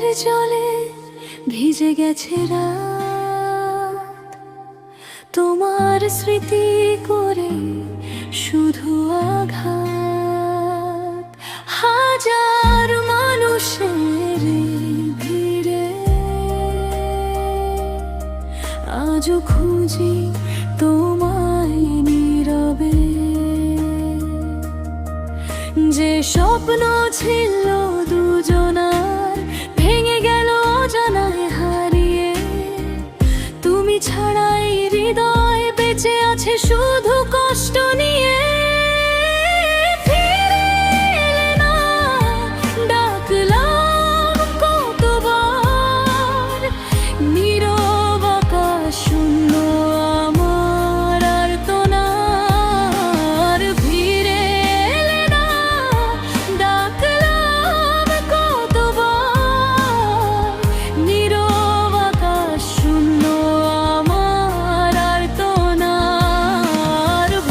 চোখের জলে ভিজে গেছে রাত, তোমার স্মৃতি করে শুধু আঘাত। হাজার মানুষের ভিড়ে আজও খুঁজি তোমায় নীরবে। যে স্বপ্ন ছিল দুজনার ভেঙে গেল অজানায় হারিয়ে, তুমি ছাড়াই হৃদয় বেঁচে আছে শুধু কষ্ট নিয়ে। ফিরে এলে না, ডাকলাম কতবার, নীরব আকাশ শূন্য আমার আর্তনাদ। ফিরে এলে না, ডাকলাম কতবার, নীরব আকাশ শূন্য আমার আর্তনাদ।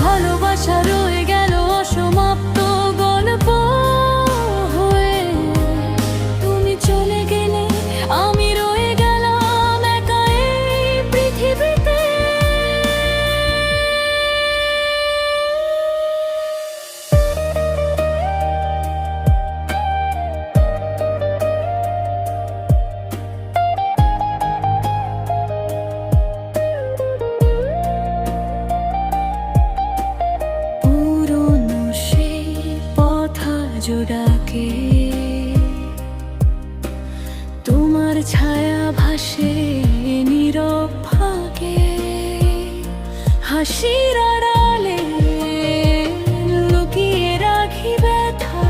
ভালোবাসা রয়ে গেল অসমাপ্ত গল্প হয়ে, তুমি চলে গেলে আমি রয়ে গেলাম একা এই পৃথিবীতে। পুরনো সেই পথ জোড়াকে, তোমার ছায়া ভাসে নীরব ফাঁকে। হাসির আড়ালে লুকিয়ে রাখি ব্যথা,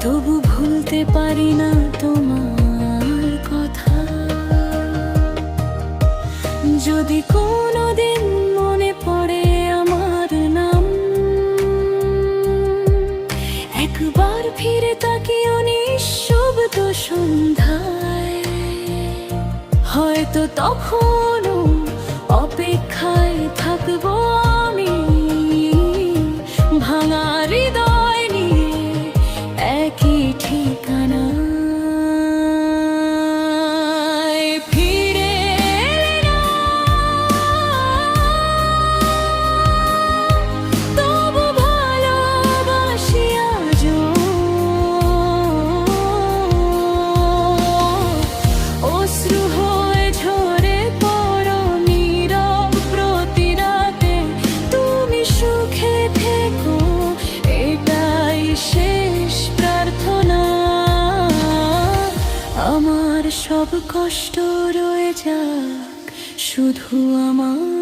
তবু ভুলতে পারি না তোমার কথা। যদি কোনোদিন মনে পড়ে আমার নাম, একবার ফিরে তাকিও নিঃশব্দ সন্ধ্যায়। হয়তো তখনও অপেক্ষায় থাকবো আমি, ভাঙা হৃদয় নিয়ে একই ঠিকানায়। ফিরে এলে না, তবু ভালোবাসি আজও। অশ্রু হয়ে ঝরে পড়ো নীরব প্রতি রাতে, তুমি সুখে থেকো এটাই শেষ প্রার্থনা। আমার সব কষ্ট রয়ে যাক শুধু আমার